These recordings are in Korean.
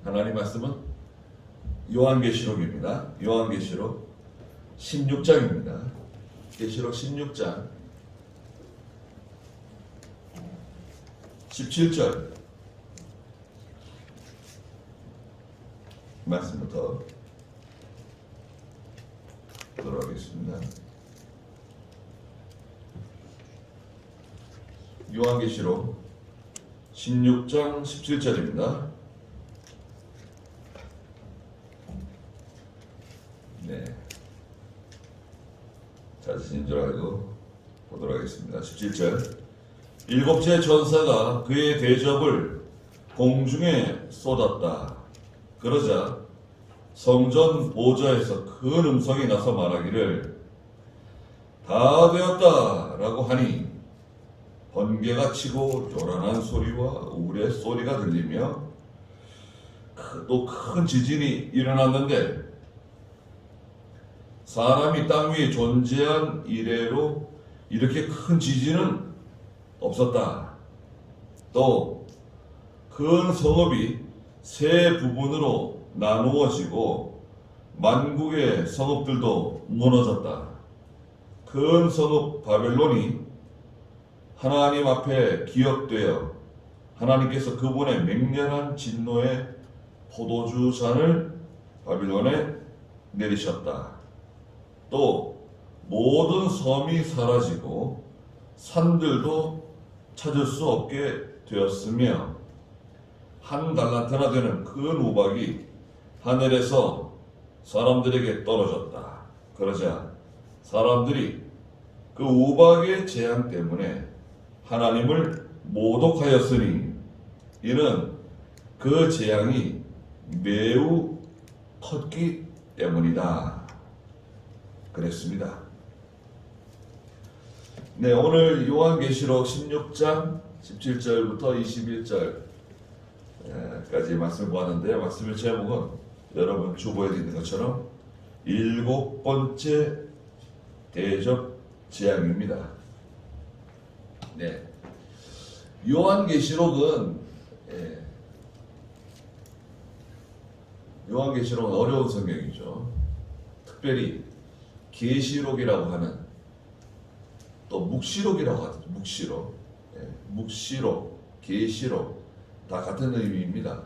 하나님 말씀은 요한계시록입니다. 요한계시록 16장입니다. 계시록 16장 17절 말씀부터 보도록 하겠습니다. 요한계시록 16장 17절입니다. 네, 찾으신 줄 알고 보도록 하겠습니다. 17절. 일곱째 전사가 그의 대접을 공중에 쏟았다. 그러자 성전 보좌에서 큰 음성이 나서 말하기를 다 되었다 라고 하니 번개가 치고 요란한 소리와 우레 소리가 들리며 또 큰 지진이 일어났는데 사람이 땅 위에 존재한 이래로 이렇게 큰 지진은 없었다. 또 큰 성읍이 세 부분으로 나누어지고 만국의 성읍들도 무너졌다. 큰 성읍 바벨론이 하나님 앞에 기억되어 하나님께서 그분의 맹렬한 진노의 포도주 잔을 바벨론에 내리셨다. 또 모든 섬이 사라지고 산들도 찾을 수 없게 되었으며 한 달란트나 되는 큰 우박이 하늘에서 사람들에게 떨어졌다. 그러자 사람들이 그 우박의 재앙 때문에 하나님을 모독하였으니 이는 그 재앙이 매우 컸기 때문이다. 그랬습니다. 네, 오늘 요한계시록 16장 17절부터 21절까지 말씀을 보았는데요. 말씀의 제목은 여러분 주보에 있는 것처럼 일곱 번째 대접 재앙입니다. 네, 요한계시록은 요한계시록은 어려운 성경이죠. 특별히 계시록이라고 하는 또 묵시록이라고 하죠. 묵시록, 묵시록, 계시록 다 같은 의미입니다.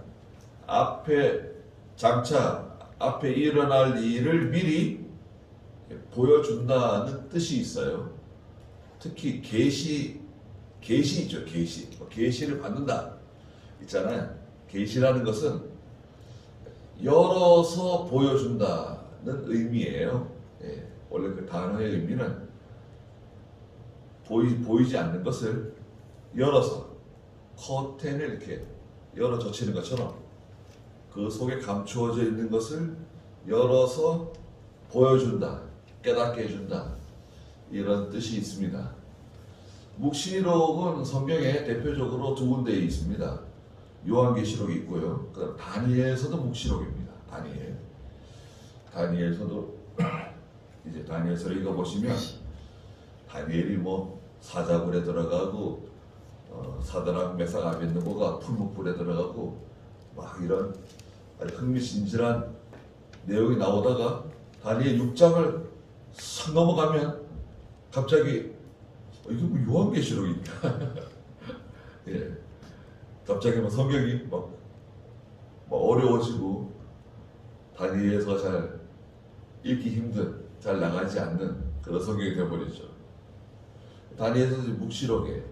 장차 앞에 일어날 일을 미리 보여준다는 뜻이 있어요. 특히 계시죠. 계시를 받는다 있잖아요. 계시라는 것은 열어서 보여준다는 의미예요. 원래 그 단어의 의미는 보이지 않는 것을 열어서 커튼을 이렇게 열어 젖히는 것처럼 그 속에 감추어져 있는 것을 열어서 보여준다, 깨닫게 해준다, 이런 뜻이 있습니다. 묵시록은 성경에 대표적으로 두 군데에 있습니다. 요한계시록이 있고요. 그다음 다니엘서도 묵시록입니다. 다니엘서도 이제 다니엘서를 읽어보시면 다니엘이 사자굴에 들어가고 사드락 메삭 아벳느고가 풀무불에 들어가고 막 이런 아주 흥미진진한 내용이 나오다가 다니엘 6장을 싹 넘어가면 갑자기 이게 요한계시록인가? 예, 갑자기 성경이 막 어려워지고 다니엘서 잘 읽기 힘든, 잘 나가지 않는 그런 성경이 되어버리죠. 다니엘서 묵시록에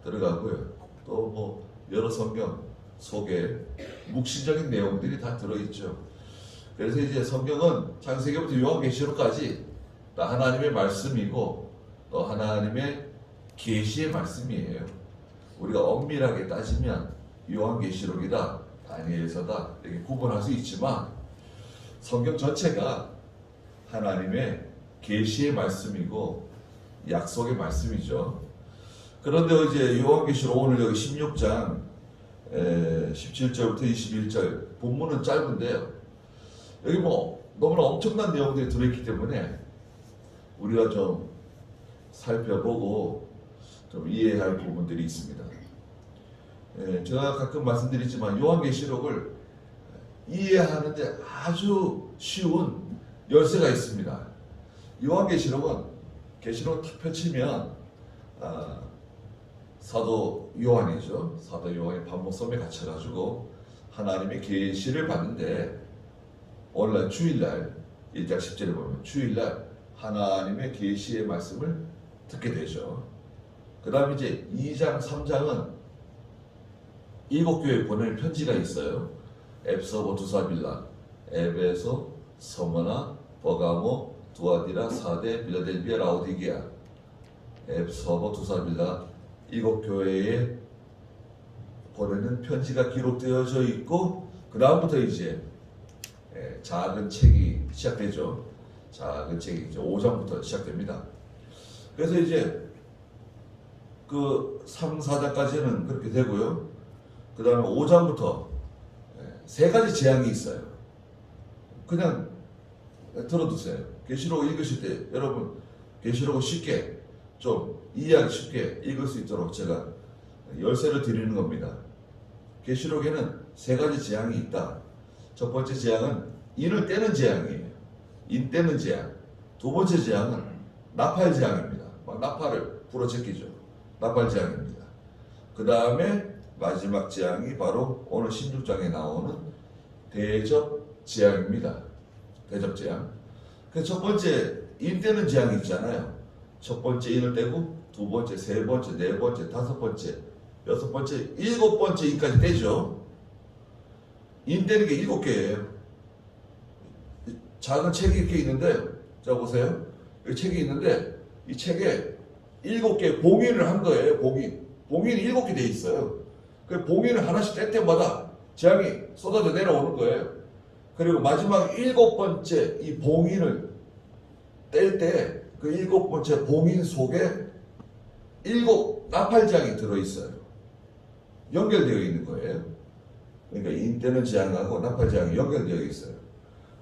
들어가고요. 또 여러 성경 속에 묵시적인 내용들이 다 들어있죠. 그래서 이제 성경은 창세기부터 요한계시록까지 다 하나님의 말씀이고 또 하나님의 계시의 말씀이에요. 우리가 엄밀하게 따지면 요한계시록이다, 다니엘서다 이렇게 구분할 수 있지만 성경 전체가 하나님의 계시의 말씀이고 약속의 말씀이죠. 그런데 이제 요한계시록 오늘 여기 16장 17절부터 21절 본문은 짧은데요. 여기 너무나 엄청난 내용들이 들어있기 때문에 우리가 좀 살펴보고 좀 이해해야 할 부분들이 있습니다. 제가 가끔 말씀드리지만 요한계시록을 이해하는데 아주 쉬운 열쇠가 있습니다. 요한계시록은 계시록 탁 펼치면 사도 요한이죠. 사도 요한이 반복섬에 갇혀가지고 하나님의 계시를 받는데 오늘날 주일날 1장 10절에 보면 주일날 하나님의 계시의 말씀을 듣게 되죠. 그 다음에 이제 2장 3장은 7교회에 보낼 편지가 있어요. 에베소, 두사빌라, 에베소, 서머나, 버가모, 두아디라, 사데, 빌라델비아, 라오디게아, 에베소, 두사빌라 7교회에 보내는 편지가 기록되어져 있고 그 다음부터 이제 작은 책이 시작되죠. 작은 책이 이제 5장부터 시작됩니다. 그래서 이제 그 3, 4장까지는 그렇게 되고요. 그 다음에 5장부터 세 가지 재앙이 있어요. 그냥 들어두세요. 계시록 읽으실 때 여러분 계시록을 쉽게 좀 이해하기 쉽게 읽을 수 있도록 제가 열쇠를 드리는 겁니다. 계시록에는 세 가지 재앙이 있다. 첫 번째 재앙은 인을 떼는 재앙이에요. 인 떼는 재앙. 두 번째 재앙은 나팔 재앙입니다. 막 나팔을 불어제끼죠. 나팔 재앙입니다. 그 다음에 마지막 재앙이 바로 오늘 16장에 나오는 대접 재앙입니다. 대접 재앙. 그 첫 번째 인 떼는 재앙이 있잖아요. 첫 번째 인을 떼고 두 번째, 세 번째, 네 번째, 다섯 번째, 여섯 번째, 일곱 번째 인까지 떼죠. 인 떼는 게 7개예요. 작은 책이 이렇게 있는데, 자 보세요. 이 책이 있는데 이 책에 7개 봉인을 한 거예요. 봉인이 7개 돼 있어요. 그 봉인을 하나씩 뗄 때마다 재앙이 쏟아져 내려오는 거예요. 그리고 마지막 7번째 이 봉인을 뗄 때 그 7번째 봉인 속에 7 나팔장이 들어있어요. 연결되어 있는 거예요. 그러니까 인 떼는 재앙하고 나팔장이 연결되어 있어요.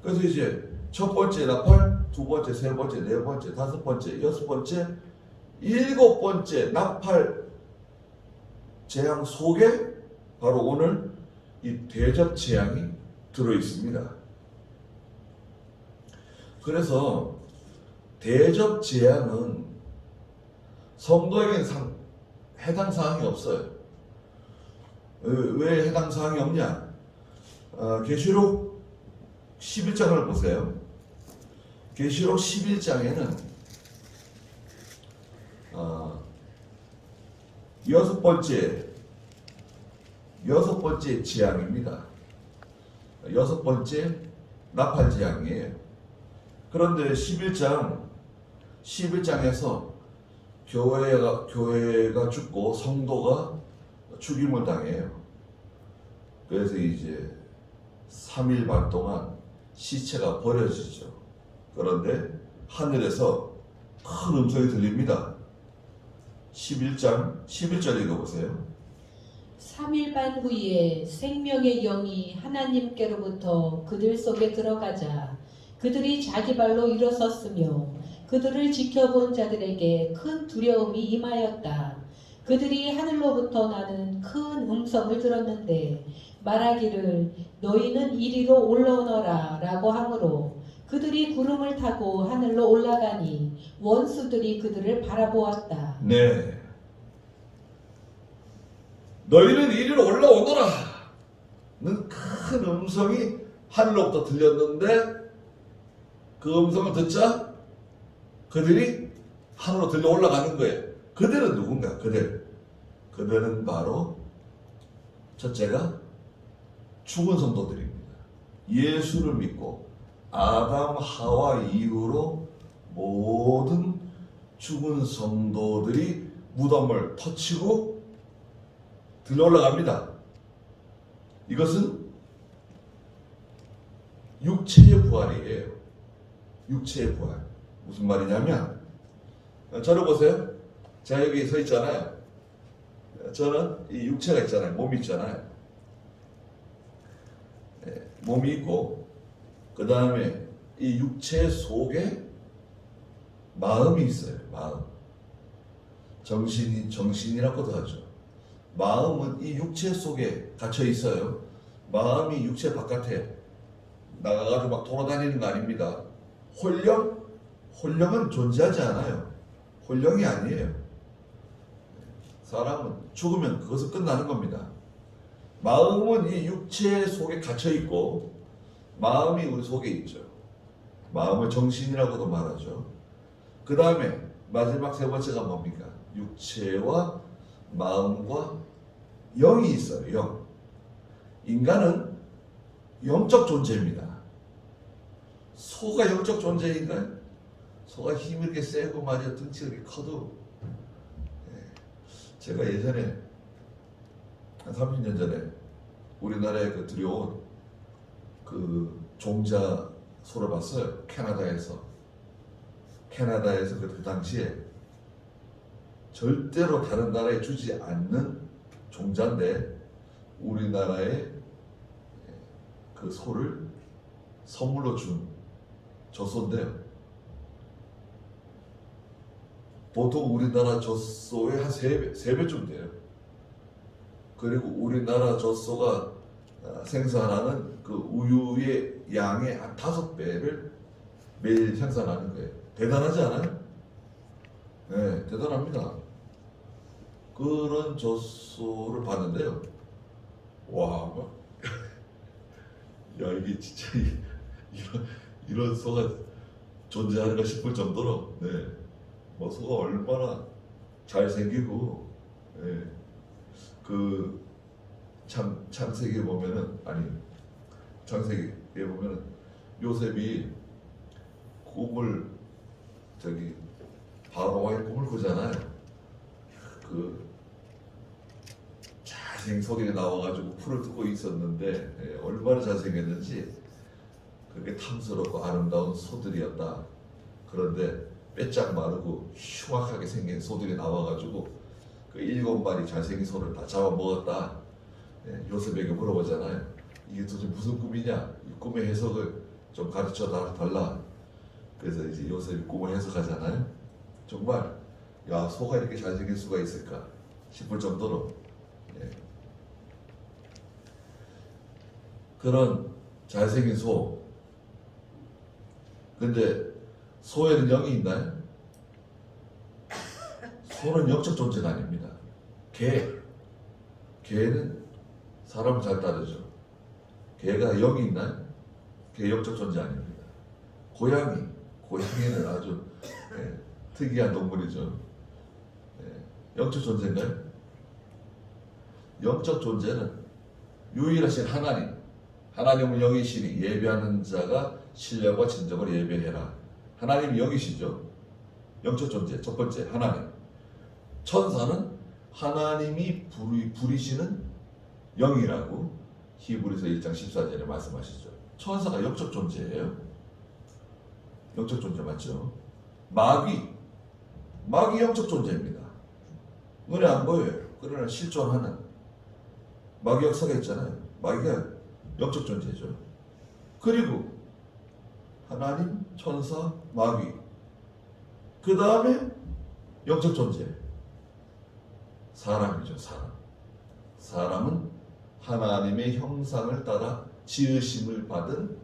그래서 이제 첫 번째 나팔, 두 번째, 세 번째, 네 번째, 다섯 번째, 여섯 번째, 7번째 나팔 재앙 속에 바로 오늘 이 대접 재앙이 들어 있습니다. 그래서 대접 재앙은 성도에게는 해당 사항이 없어요. 왜 해당 사항이 없냐? 계시록 11장을 보세요. 계시록 11장에는 여섯 번째 재앙입니다. 여섯 번째 나팔 재앙이에요. 그런데 11장에서 교회가 죽고 성도가 죽임을 당해요. 그래서 이제 3일 반 동안 시체가 버려지죠. 그런데 하늘에서 큰 음성이 들립니다. 11장 11절 읽어보세요. 3일 반 후에 생명의 영이 하나님께로부터 그들 속에 들어가자 그들이 자기 발로 일어섰으며 그들을 지켜본 자들에게 큰 두려움이 임하였다. 그들이 하늘로부터 나는 큰 음성을 들었는데 말하기를 너희는 이리로 올라오너라 라고 하므로 그들이 구름을 타고 하늘로 올라가니 원수들이 그들을 바라보았다. 네. 너희는 이리로 올라오너라 는 큰 음성이 하늘로부터 들렸는데 그 음성을 듣자 그들이 하늘로 들려 올라가는 거예요. 그들은 누군가? 그들은 바로 첫째가 죽은 성도들입니다. 예수를 믿고 아담 하와 이후로 모든 죽은 성도들이 무덤을 터치고 들려 올라갑니다. 이것은 육체의 부활이에요. 육체의 부활. 무슨 말이냐면 저를 보세요. 제가 여기 서 있잖아요. 저는 이 육체가 있잖아요. 몸이 있잖아요. 몸이 있고 그 다음에 이 육체 속에 마음이 있어요. 마음. 정신이라고도 하죠. 마음은 이 육체 속에 갇혀 있어요. 마음이 육체 바깥에 나가가지고 막 돌아다니는 거 아닙니다. 혼령? 혼령은 존재하지 않아요. 혼령이 아니에요. 사람은 죽으면 그것은 끝나는 겁니다. 마음은 이 육체 속에 갇혀 있고 마음이 우리 속에 있죠. 마음을 정신이라고도 말하죠. 그 다음에 마지막 세 번째가 뭡니까? 육체와 마음과 영이 있어요. 영. 인간은 영적 존재입니다. 소가 영적 존재인가요? 소가 힘이 이렇게 세고 말이야 등치가 이렇게 커도 제가 예전에 한 30년 전에 우리나라에 그 들여온 그 종자 소를 봤어요. 캐나다에서 그 당시에 절대로 다른 나라에 주지 않는 종자인데 우리나라에 그 소를 선물로 준 젖소인데요. 보통 우리나라 젖소의 한 3배쯤 돼요. 그리고 우리나라 젖소가 생산하는 그 우유의 양의 한 5배를 매일 생산하는 거예요. 대단하지 않아요? 네, 대단합니다. 그런 젖소를 봤는데요. 와, 막, 야, 이게 진짜, 이런 소가 존재하는가 싶을 정도로, 네. 뭐, 소가 얼마나 잘생기고, 네. 그, 창세기에 보면은, 창세기에 보면은, 요셉이 꿈을, 바로와의 꿈을 꾸잖아요. 소리가 나와가지고 풀을 뜯고 있었는데 얼마나 잘생겼는지 그렇게 탐스럽고 아름다운 소들이었다. 그런데 빼짝 마르고 흉악하게 생긴 소들이 나와가지고 그 7마리 잘생긴 소를 다 잡아먹었다. 요셉에게 물어보잖아요. 이게 도대체 무슨 꿈이냐? 이 꿈의 해석을 좀 가르쳐 달라. 그래서 이제 요셉이 꿈을 해석하잖아요. 정말 야, 소가 이렇게 잘생길 수가 있을까 싶을 정도로 그런 잘생긴 소. 근데 소에는 영이 있나요? 소는 영적 존재가 아닙니다. 개는 사람을 잘 따르죠. 개가 영이 있나요? 개 영적 존재 아닙니다. 고양이는 아주 특이한 동물이죠. 영적 존재인가요? 영적 존재는 유일하신 하나님은 영이시니 예배하는 자가 신령과 진정을 예배해라. 하나님이 영이시죠. 영적 존재 첫 번째 하나님. 천사는 하나님이 부리시는 영이라고 히브리서 1장 14절에 말씀하시죠. 천사가 영적 존재예요. 영적 존재 맞죠? 마귀 영적 존재입니다. 눈에 안 보여요. 그러나 실존하는 마귀 역사가 있잖아요. 마귀가 영적 존재죠. 그리고 하나님, 천사, 마귀. 그 다음에 영적 존재. 사람이죠, 사람. 사람은 하나님의 형상을 따라 지으심을 받은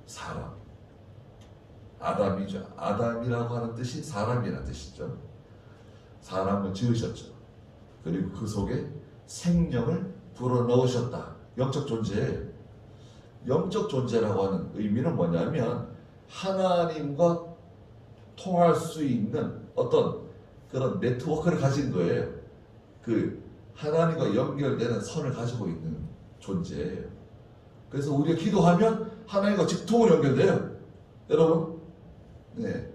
사람. 아담이죠. 아담이라고 하는 뜻이 사람이라는 뜻이죠. 사람을 지으셨죠. 그리고 그 속에 생명을 불어넣으셨다. 영적 존재. 영적 존재라고 하는 의미는 뭐냐면 하나님과 통할 수 있는 어떤 그런 네트워크를 가진 거예요. 그 하나님과 연결되는 선을 가지고 있는 존재예요. 그래서 우리가 기도하면 하나님과 직통으로 연결돼요. 여러분, 네.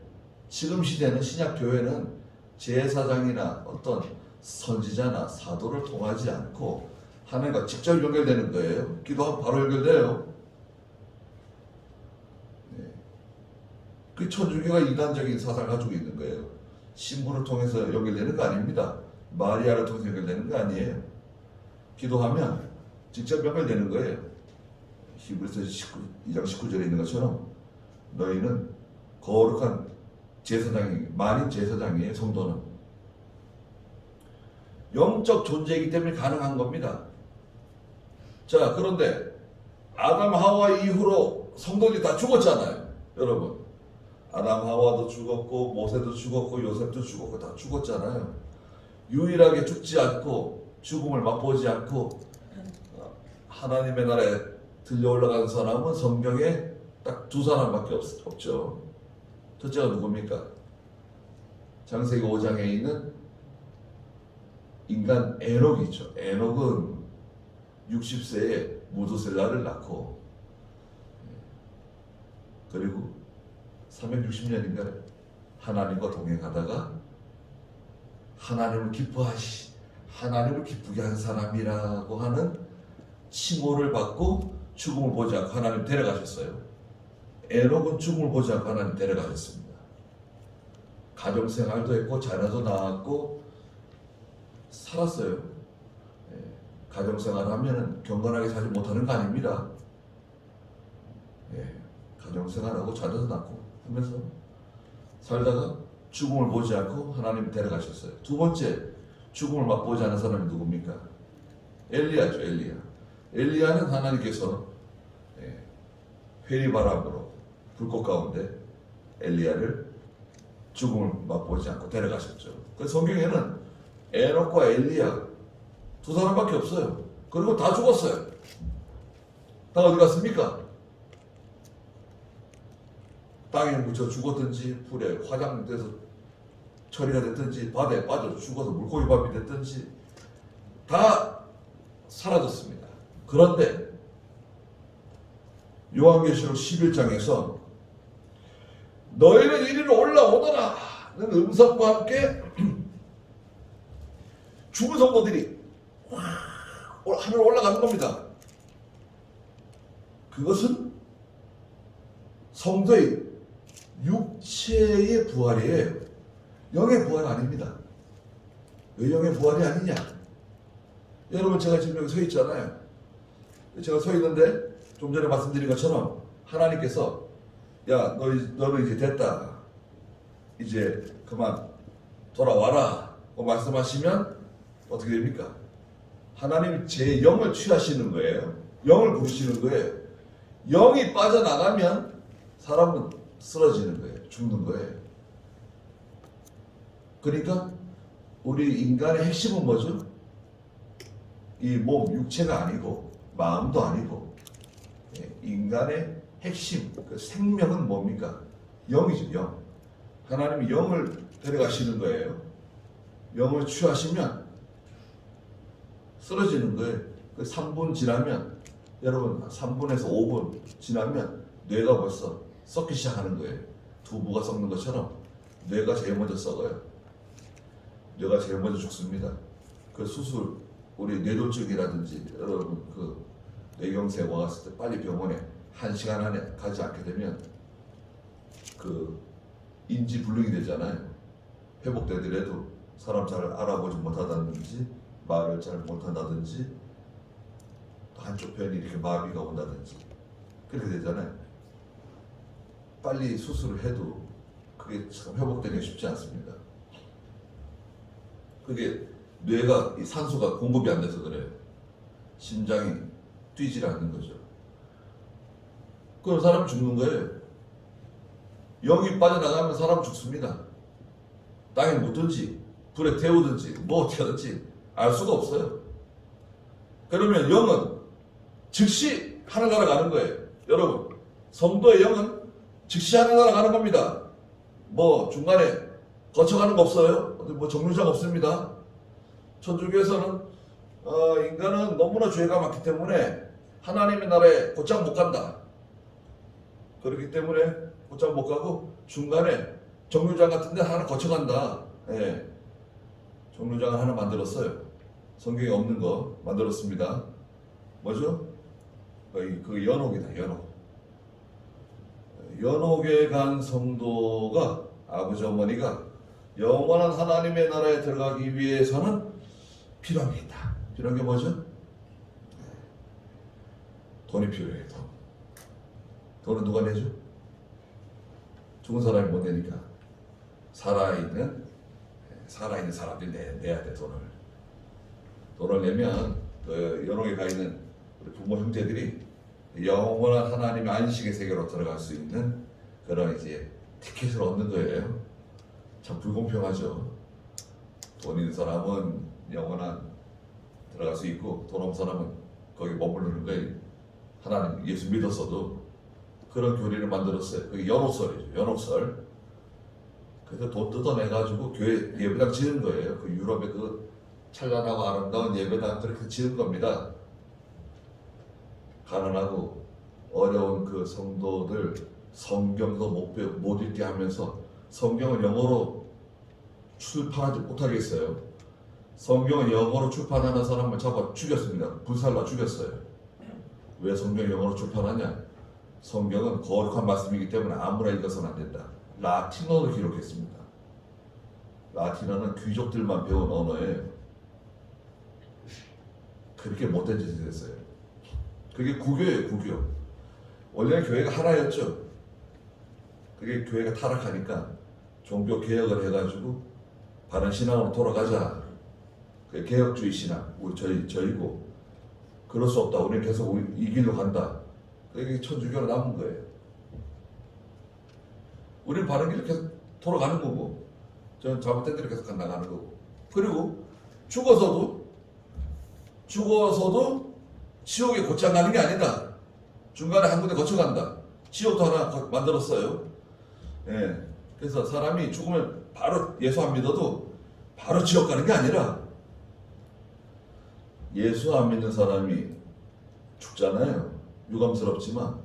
지금 시대는 신약 교회는 제사장이나 어떤 선지자나 사도를 통하지 않고 하나님과 직접 연결되는 거예요. 기도하면 바로 연결돼요. 네. 그 천주교가 이단적인 사상을 가지고 있는 거예요. 신부를 통해서 연결되는 거 아닙니다. 마리아를 통해서 연결되는 거 아니에요. 기도하면 직접 연결되는 거예요. 히브리서 2장 19절에 있는 것처럼 너희는 거룩한 제사장이 만인 제사장이에요. 성도는 영적 존재이기 때문에 가능한 겁니다. 자, 그런데 아담 하와 이후로 성도들이 다 죽었잖아요. 여러분. 아담 하와도 죽었고 모세도 죽었고 요셉도 죽었고 다 죽었잖아요. 유일하게 죽지 않고 죽음을 맛보지 않고 하나님의 나라에 들려 올라간 사람은 성경에 딱 두 사람밖에 없죠. 첫째가 누굽니까? 창세기 5장에 있는 인간 에녹이죠. 에녹은 60세에 무두셀라를 낳고 그리고 360년인가 하나님과 동행하다가 하나님을 기쁘게 한 사람이라고 하는 칭호를 받고 죽음을 보지 않고 하나님 데려가셨어요. 에녹은 죽음을 보지 않고 하나님 데려가셨습니다. 가정생활도 했고 자녀도 낳았고 살았어요. 가정생활하면 경건하게 살지 못하는 거 아닙니다. 가정생활하고 자녀도 낳고 하면서 살다가 죽음을 보지 않고 하나님 데려가셨어요. 두 번째 죽음을 맛보지 않은 사람이 누굽니까? 엘리야죠. 엘리야는 하나님께서 회리바람으로 불꽃 가운데 엘리야를 죽음을 맛보지 않고 데려가셨죠. 그래서 성경에는 에녹과 엘리야 두 사람밖에 없어요. 그리고 다 죽었어요. 다 어디 갔습니까? 땅에 묻혀 죽었든지 불에 화장돼서 처리가 됐든지 바다에 빠져 죽어서 물고기밥이 됐든지 다 사라졌습니다. 그런데 요한계시록 11장에서 너희는 이리로 올라오더라 는 음성과 함께 죽은 성도들이 하늘 올라가는 겁니다. 그것은 성도의 육체의 부활이에요. 영의 부활 아닙니다. 왜 영의 부활이 아니냐? 여러분 제가 지금 여기 서 있잖아요. 제가 서 있는데 좀 전에 말씀드린 것처럼 하나님께서 야 너는 이제 됐다. 이제 그만 돌아와라. 말씀하시면 어떻게 됩니까? 하나님이 제 영을 취하시는 거예요. 영을 부르시는 거예요. 영이 빠져나가면 사람은 쓰러지는 거예요. 죽는 거예요. 그러니까 우리 인간의 핵심은 뭐죠? 이 몸, 육체가 아니고 마음도 아니고 인간의 핵심, 그 생명은 뭡니까? 영이죠. 영. 하나님이 영을 데려가시는 거예요. 영을 취하시면 쓰러지는 거예요. 그 3분 지나면 여러분 3분에서 5분 지나면 뇌가 벌써 썩기 시작하는 거예요. 두부가 썩는 것처럼 뇌가 제일 먼저 썩어요. 뇌가 제일 먼저 죽습니다. 그 수술 우리 뇌졸중이라든지 여러분 그 뇌경색 왔을 때 빨리 병원에 1시간 안에 가지 않게 되면 그 인지 불능이 되잖아요. 회복되더라도 사람 잘 알아보지 못하다든지 말을 잘 못한다든지 또 한쪽 편이 이렇게 마비가 온다든지 그렇게 되잖아요. 빨리 수술을 해도 그게 참 회복되기가 쉽지 않습니다. 그게 뇌가 이 산소가 공급이 안 돼서 그래요. 심장이 뛰질 않는 거죠. 그럼 사람 죽는 거예요. 영이 빠져나가면 사람 죽습니다. 땅에 묻든지 불에 태우든지 뭐 어떻게 하든지 알 수가 없어요. 그러면 영은 즉시 하늘나라 가는 거예요. 여러분 성도의 영은 즉시 하늘나라 가는 겁니다. 뭐 중간에 거쳐가는 거 없어요. 뭐 정류장 없습니다. 천주교에서는 인간은 너무나 죄가 많기 때문에 하나님의 나라에 곧장 못 간다. 그렇기 때문에 곧장 못 가고 중간에 정류장 같은 데 하나 거쳐간다. 예. 정류장을 하나 만들었어요. 성경에 없는 거 만들었습니다. 뭐죠? 그 연옥이다. 연옥에 간 성도가 아버지 어머니가 영원한 하나님의 나라에 들어가기 위해서는 필요한 게 있다. 필요한 게 뭐죠? 돈이 필요해요. 돈은 누가 내죠? 죽은 사람이 못 내니까 살아있는 사람들이 내야 돼. 돈을 내면 그 연옥에 가 있는 우리 부모 형제들이 영원한 하나님의 안식의 세계로 들어갈 수 있는 그런 이제 티켓을 얻는 거예요. 참 불공평하죠. 돈 있는 사람은 영원한 들어갈 수 있고 돈 없는 사람은 거기 머무르는 거예요. 하나님 예수 믿었어도 그런 교리를 만들었어요. 그게 연옥설이죠. 연옥설. 그래서 돈 뜯어내가지고 교회 예배당 지은 거예요. 그 유럽의 그 찬란하고 아름다운 예배당들을 그렇게 지은 겁니다. 가난하고 어려운 그 성도들 성경도 못 읽게 하면서 성경을 영어로 출판하지 못하겠어요. 성경을 영어로 출판하는 사람을 잡아 죽였습니다. 불살라 죽였어요. 왜 성경을 영어로 출판하냐? 성경은 거룩한 말씀이기 때문에 아무나 읽어서는 안 된다. 라틴어로 기록했습니다. 라틴어는 귀족들만 배운 언어예요. 그렇게 못된 짓을 했어요. 그게 구교예요, 구교. 원래는 교회가 하나였죠. 그게 교회가 타락하니까 종교 개혁을 해가지고 바른 신앙으로 돌아가자. 그게 개혁주의 신앙, 저희고 그럴 수 없다. 우리는 계속 이 길로 간다. 그게 천주교로 남은 거예요. 우리는 바른 길로 계속 돌아가는 거고, 저는 잘못된 길로 계속 나가는 거고. 그리고 죽어서도 지옥에 곧장 가는 게 아니다. 중간에 한 군데 거쳐간다. 지옥도 하나 만들었어요. 예. 그래서 사람이 죽으면 바로 예수 안 믿어도 바로 지옥 가는 게 아니라 예수 안 믿는 사람이 죽잖아요. 유감스럽지만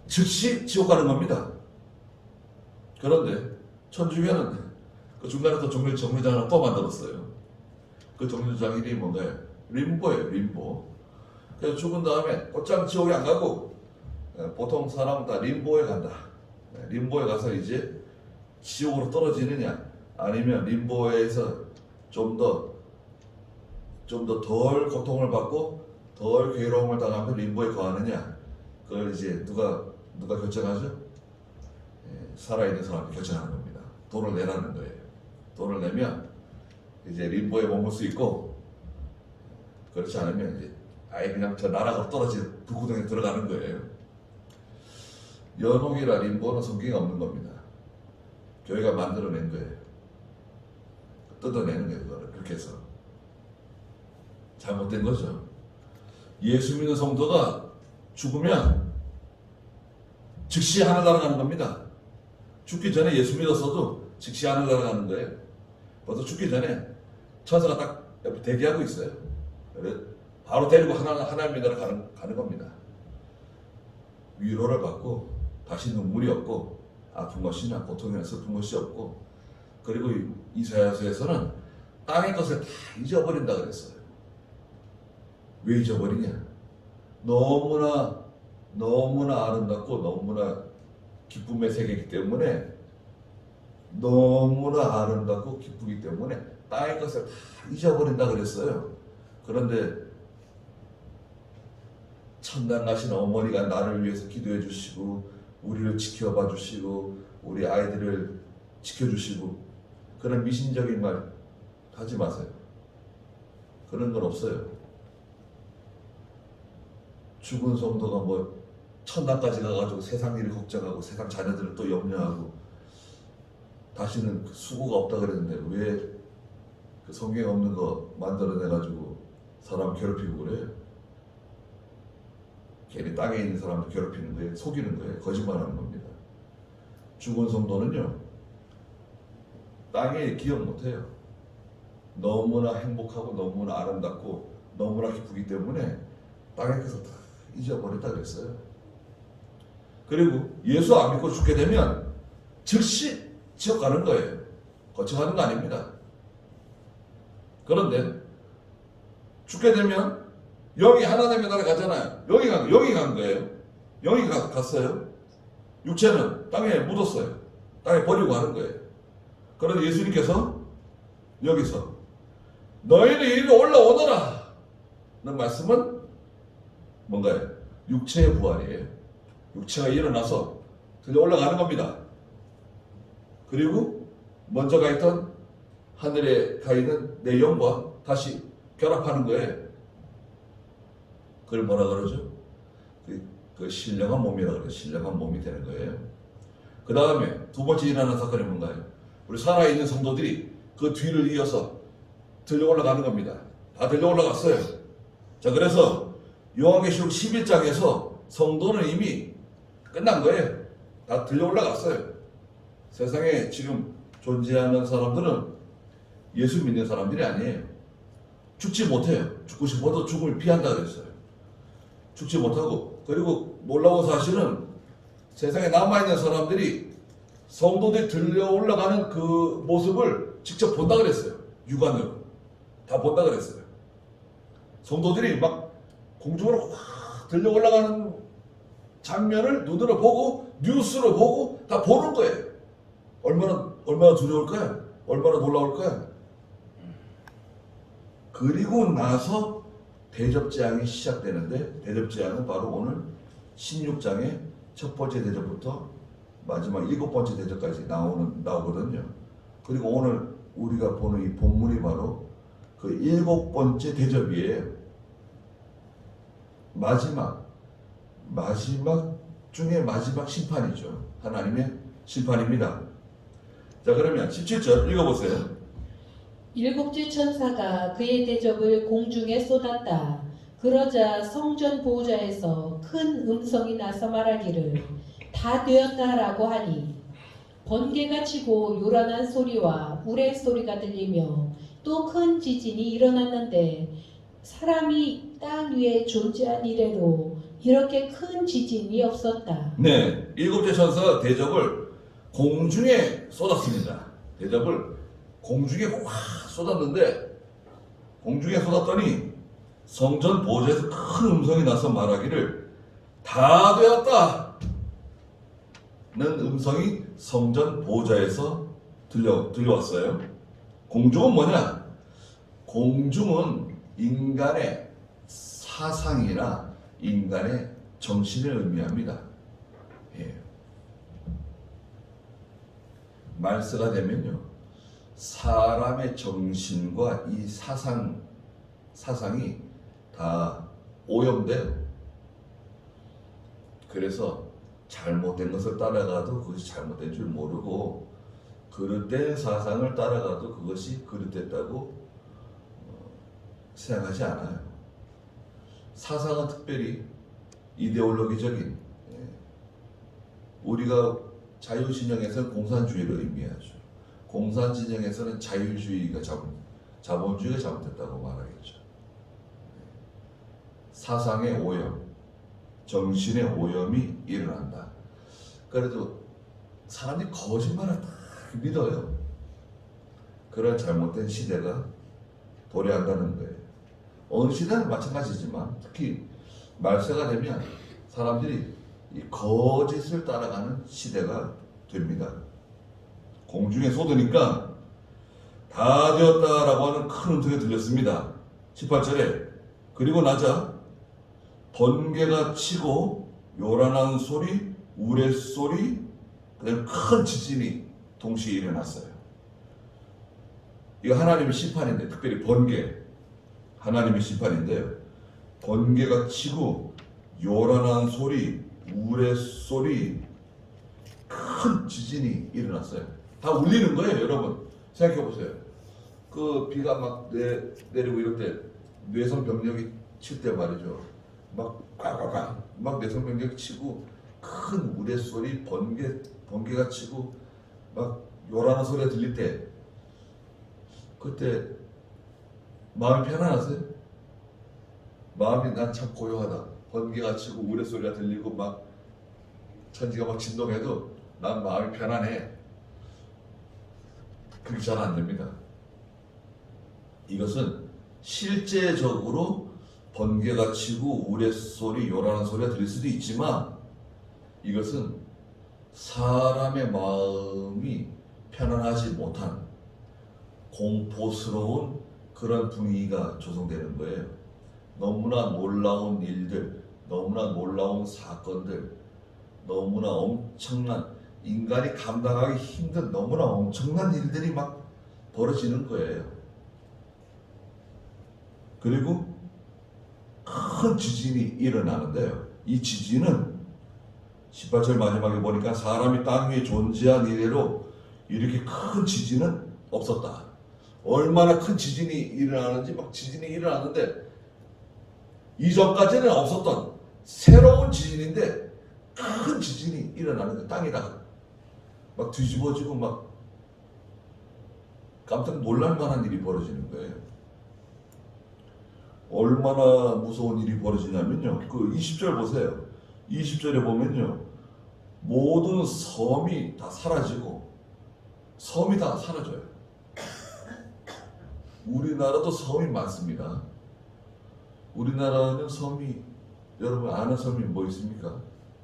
즉시 지옥 가는 겁니다. 그런데 천주교는 그 중간에 또 정류장을 또 만들었어요. 그 정류장 이름이 뭔가요? 림보예요. 림보. 그래서 죽은 다음에 곧장 지옥에 안 가고 보통 사람은 다 림보에 간다. 림보에 가서 이제 지옥으로 떨어지느냐 아니면 림보에서 좀 더 덜 고통을 받고 덜 괴로움을 당하면 림보에 거하느냐 그걸 이제 누가 결정하죠? 살아있는 사람이 결정하는 겁니다. 돈을 내라는 거예요. 돈을 내면 이제 림보에 머물 수 있고 그렇지 않으면 이제 아예 그냥 저 나락으로 떨어진 불구덩이에 들어가는 거예요. 연옥이라 림보는 성경에 없는 겁니다. 교회가 만들어낸 거예요. 뜯어내는 거예요. 그거를 그렇게 해서 잘못된 거죠. 예수 믿는 성도가 죽으면 즉시 하늘 날아가는 겁니다. 죽기 전에 예수 믿었어도 즉시 하늘 날아가는 거예요. 벌써 죽기 전에 천사가 딱 옆에 대기하고 있어요. 바로 데리고 하나님 나라 가는 겁니다. 위로를 받고 다시 눈물이 없고 아픈 것이나 고통이나 슬픈 것이 없고 그리고 이사야서에서는 땅의 것을 다 잊어버린다 그랬어요. 왜 잊어버리냐? 너무나 아름답고 너무나 기쁨의 세계이기 때문에 너무나 아름답고 기쁘기 때문에 땅의 것을 다 잊어버린다 그랬어요. 그런데 천당 가신 어머니가 나를 위해서 기도해 주시고 우리를 지켜봐 주시고 우리 아이들을 지켜주시고 그런 미신적인 말 하지 마세요. 그런 건 없어요. 죽은 성도가 뭐 천당까지 가가지고 세상 일을 걱정하고 세상 자녀들을 또 염려하고 다시는 그 수고가 없다 그랬는데 왜 그 성경에 없는 거 만들어내가지고 사람 괴롭히고 그래요? 괜히 땅에 있는 사람들 괴롭히는 거예요. 속이는 거예요. 거짓말하는 겁니다. 죽은 성도는요. 땅에 기억 못해요. 너무나 행복하고 너무나 아름답고 너무나 기쁘기 때문에 땅의 것을 다 잊어버렸다 그랬어요. 그리고 예수 안 믿고 죽게 되면 즉시 지옥 가는 거예요. 거쳐가는 거 아닙니다. 그런데 죽게 되면 영이 하나님의 나라에 가잖아요. 영이 간 거예요. 영이 갔어요. 육체는 땅에 묻었어요. 땅에 버리고 가는 거예요. 그런데 예수님께서 여기서 너희는 이리로 올라오너라 는 말씀은 뭔가요? 육체의 부활이에요. 육체가 일어나서 들려 올라가는 겁니다. 그리고 먼저 가 있던 하늘에 가 있는 내 영과 다시 결합하는 거예요. 그걸 뭐라 그러죠? 그 신령한 몸이라 그래요. 신령한 몸이 되는 거예요. 그 다음에 두 번째 일어나는 사건이 뭔가요? 우리 살아있는 성도들이 그 뒤를 이어서 들려 올라가는 겁니다. 다 들려 올라갔어요. 자, 그래서 요한계시록 11장에서 성도는 이미 끝난 거예요. 다 들려 올라갔어요. 세상에 지금 존재하는 사람들은 예수 믿는 사람들이 아니에요. 죽지 못해요. 죽고 싶어도 죽음을 피한다 그랬어요. 죽지 못하고, 그리고 놀라운 사실은 세상에 남아있는 사람들이 성도들이 들려 올라가는 그 모습을 직접 본다 그랬어요. 육안으로 다 본다 그랬어요. 성도들이 막 공중으로 확 들려 올라가는 장면을 눈으로 보고 뉴스로 보고 다 보는 거예요. 얼마나 두려울까요? 얼마나 놀라울까요? 그리고 나서 대접재앙이 시작되는데, 대접재앙은 바로 오늘 16장의 첫 번째 대접부터 마지막 7번째 대접까지 나오거든요. 그리고 오늘 우리가 보는 이 본문이 바로 그 7번째 대접이에요. 마지막 중에 마지막 심판이죠. 하나님의 심판입니다. 자, 그러면 17절 읽어보세요. 일곱째 천사가 그의 대접을 공중에 쏟았다. 그러자 성전 보호자에서 큰 음성이 나서 말하기를 다 되었다라고 하니 번개가 치고 요란한 소리와 우레 소리가 들리며 또 큰 지진이 일어났는데 사람이 땅 위에 존재한 이래로 이렇게 큰 지진이 없었다. 네, 7째 천사 대접을 공중에 쏟았습니다. 대접을 공중에 확 쏟았는데, 공중에 쏟았더니 성전 보호자에서 큰 음성이 나서 말하기를 다 되었다 는 음성이 성전 보호자에서 들려왔어요. 공중은 뭐냐? 공중은 인간의 사상이나 인간의 정신을 의미합니다. 예. 말세가 되면요, 사람의 정신과 이 사상이 다 오염돼요. 그래서 잘못된 것을 따라가도 그것이 잘못된 줄 모르고, 그릇된 사상을 따라가도 그것이 그릇됐다고 생각하지 않아요. 사상은 특별히 이데올로기적인, 우리가 자유진영에서는 공산주의를 의미하죠. 공산진영에서는 자본주의가 잘못됐다고 말하겠죠. 사상의 오염, 정신의 오염이 일어난다. 그래도 사람들이 거짓말을 다 믿어요. 그런 잘못된 시대가 도래한다는 거예요. 어느 시대는 마찬가지지만 특히 말세가 되면 사람들이 이 거짓을 따라가는 시대가 됩니다. 공중에 쏟으니까 다 되었다라고 하는 큰 음성이 들렸습니다. 18절에 그리고 나자 번개가 치고 요란한 소리, 우레소리, 그다음에 큰 지진이 동시에 일어났어요. 이거 하나님의 심판인데, 특별히 번개, 하나님의 심판인데요. 번개가 치고 요란한 소리, 우레소리, 큰 지진이 일어났어요. 다 울리는 거예요, 여러분. 생각해 보세요. 그 비가 막 내리고 이럴 때 뇌성병력이 칠 때 말이죠. 막 꽉꽉꽉 막 뇌성병력이 치고 큰 우레소리, 번개가 치고 막 요란한 소리가 들릴 때, 그때 마음이 편안하세요? 마음이 난 참 고요하다. 번개가 치고 우레소리가 들리고 막 천지가 막 진동해도 난 마음이 편안해. 그게 잘 안 됩니다. 이것은 실제적으로 번개가 치고 우레소리, 요란한 소리가 들릴 수도 있지만, 이것은 사람의 마음이 편안하지 못한 공포스러운 그런 분위기가 조성되는 거예요. 너무나 놀라운 일들, 너무나 놀라운 사건들, 너무나 엄청난, 인간이 감당하기 힘든 너무나 엄청난 일들이 막 벌어지는 거예요. 그리고 큰 지진이 일어나는데요. 이 지진은 18절 마지막에 보니까 사람이 땅 위에 존재한 이래로 이렇게 큰 지진은 없었다. 얼마나 큰 지진이 일어나는지 막 지진이 일어나는데 이전까지는 없었던 새로운 지진인데 큰 지진이 일어나는 거 땅에다가 막 뒤집어지고 막 깜짝 놀랄 만한 일이 벌어지는 거예요. 얼마나 무서운 일이 벌어지냐면요. 그 20절 보세요. 20절에 보면요. 모든 섬이 다 사라지고 섬이 다 사라져요. 우리나라도 섬이 많습니다. 우리나라는 섬이 여러분 아는 섬이 뭐 있습니까?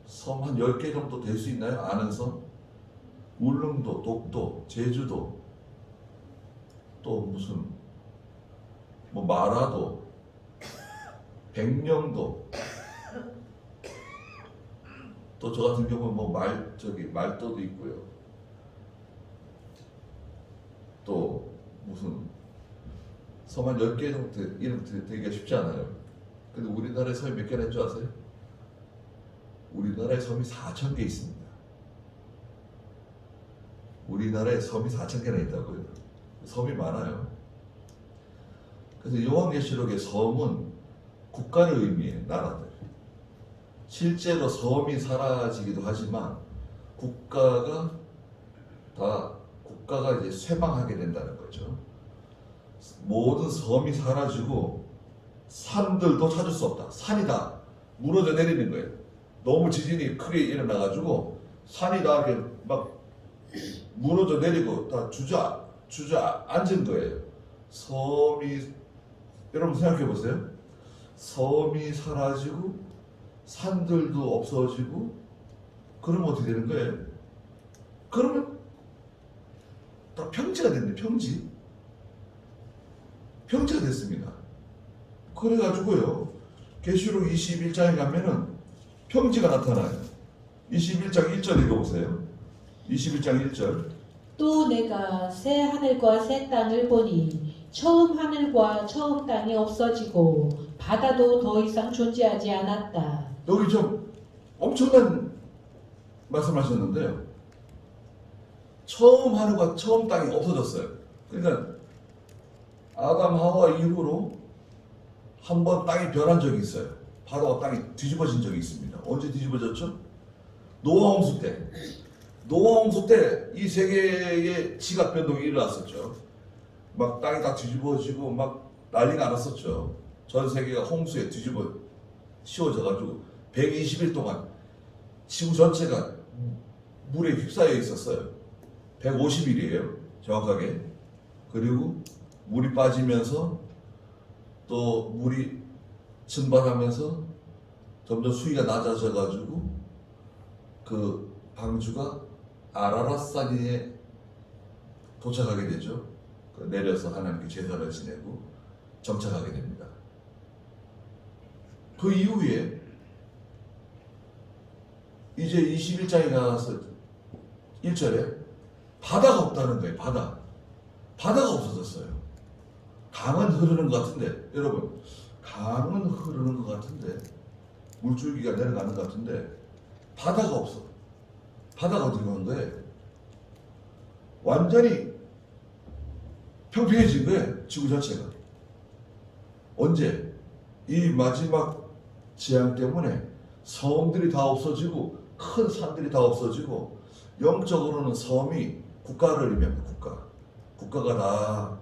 섬 한 10개 정도 될 수 있나요? 아는 섬? 울릉도, 독도, 제주도 또 무슨 뭐 마라도, 백령도 또 저 같은 경우는 뭐 말도도 있고요. 또 무슨 섬 한 10개 정도 이름 되기가 쉽지 않아요. 근데 우리나라에 섬이 몇 개나 있는 줄 아세요? 우리나라에 섬이 4,000개 있습니다. 우리나라에 섬이 4,000개나 있다고요. 섬이 많아요. 그래서 요한계시록의 섬은 국가를 의미해요. 나라들. 실제로 섬이 사라지기도 하지만 국가가 이제 쇠망하게 된다는 거죠. 모든 섬이 사라지고 산들도 찾을 수 없다. 산이 다 무너져 내리는 거예요. 너무 지진이 크게 일어나가지고 산이 다 이렇게 막 무너져 내리고 다 주저앉은 거예요. 섬이 여러분 생각해 보세요. 섬이 사라지고 산들도 없어지고 그러면 어떻게 되는 거예요? 그러면 다 평지가 됐네. 평지가 됐습니다. 그래가지고요. 계시록 21장에 가면은 평지가 나타나요. 21장 1절 읽어보세요. 21장 1절. 또 내가 새 하늘과 새 땅을 보니 처음 하늘과 처음 땅이 없어지고 바다도 더 이상 존재하지 않았다. 여기 좀 엄청난 말씀하셨는데요. 처음 하늘과 처음 땅이 없어졌어요. 그러니까 아담 하와 이후로 한 번 땅이 변한 적이 있어요. 바다와 땅이 뒤집어진 적이 있습니다. 언제 뒤집어졌죠? 노아 홍수 때. 노아 홍수 때 이 세계의 지각 변동이 일어났었죠. 막 땅이 다 뒤집어지고 막 난리가 났었죠. 전 세계가 홍수에 뒤집어 씌워져가지고 120일 동안 지구 전체가 물에 휩싸여 있었어요. 150일이에요. 정확하게. 그리고 물이 빠지면서 또 물이 증발하면서 점점 수위가 낮아져가지고 그 방주가 아라랏산에 도착하게 되죠. 내려서 하나님께 제사를 지내고 정착하게 됩니다. 그 이후에 이제 21장에 가서 1절에 바다가 없다는 거예요. 바다가 없어졌어요. 강은 흐르는 것 같은데 여러분 강은 흐르는 것 같은데 물줄기가 내려가는 것 같은데 바다가 없어. 바다가 어디 가는 거예요? 완전히 평평해진 거예요. 지구 자체가. 언제? 이 마지막 재앙 때문에 섬들이 다 없어지고 큰 산들이 다 없어지고 영적으로는 섬이 국가를 의미합니다. 국가가 다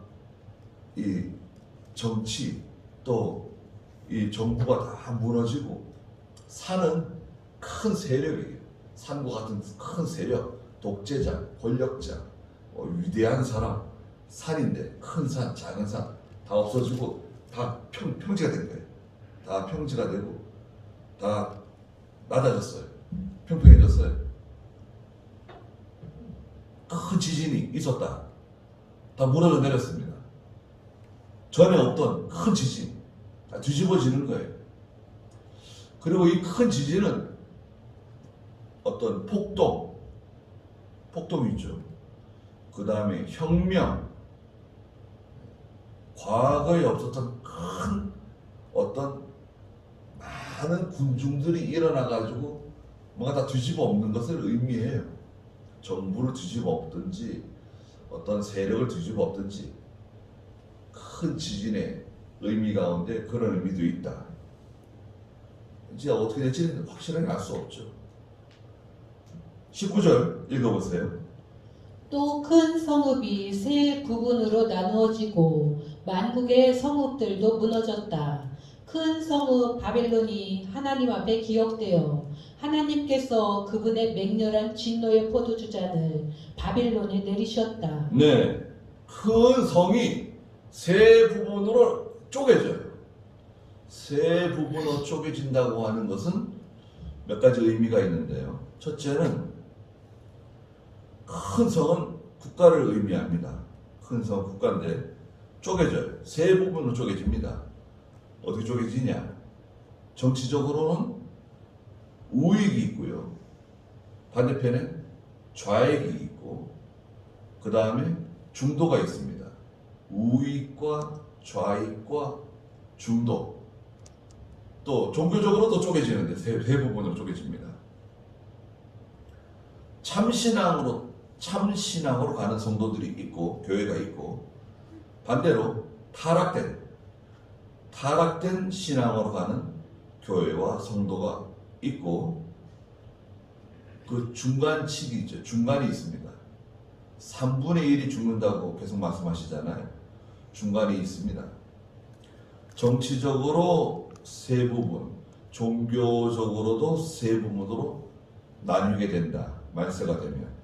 이 정치 또 이 정부가 다 무너지고 산은 큰 세력이에요. 산과 같은 큰 세력, 독재자, 권력자, 위대한 사람, 산인데 큰 산, 작은 산 다 없어지고 다 평지가 된 거예요. 다 평지가 되고 다 낮아졌어요. 평평해졌어요. 큰 지진이 있었다. 다 무너져 내렸습니다. 전에 없던 큰 지진 다 뒤집어지는 거예요. 그리고 이 큰 지진은 어떤 폭동이 있죠. 그 다음에 혁명, 과거에 없었던 큰 어떤 많은 군중들이 일어나가지고 뭔가 다 뒤집어 엎는 것을 의미해요. 정부를 뒤집어 엎든지 어떤 세력을 뒤집어 엎든지 큰 지진의 의미 가운데 그런 의미도 있다. 이제 어떻게 될지는 확실하게 알 수 없죠. 19절 읽어보세요. 또 큰 성읍이 세 부분으로 나누어지고 만국의 성읍들도 무너졌다. 큰 성읍 바벨론이 하나님 앞에 기억되어 하나님께서 그분의 맹렬한 진노의 포도주잔을 바벨론에 내리셨다. 네, 큰 성이 세 부분으로 쪼개져요. 세 부분으로 쪼개진다고 하는 것은 몇 가지 의미가 있는데요. 첫째는 큰 성은 국가를 의미합니다. 큰 성은 국가인데 쪼개져요. 세 부분으로 쪼개집니다. 어떻게 쪼개지냐? 정치적으로는 우익이 있고요. 반대편에 좌익이 있고 그 다음에 중도가 있습니다. 우익과 좌익과 중도. 또 종교적으로도 쪼개지는데 세 부분으로 쪼개집니다. 참신앙으로 가는 성도들이 있고 교회가 있고 반대로 타락된 신앙으로 가는 교회와 성도가 있고 그 중간치기 있죠. 중간이 있습니다. 3분의 1이 죽는다고 계속 말씀하시잖아요. 중간이 있습니다. 정치적으로 세 부분, 종교적으로도 세 부분으로 나뉘게 된다. 말세가 되면.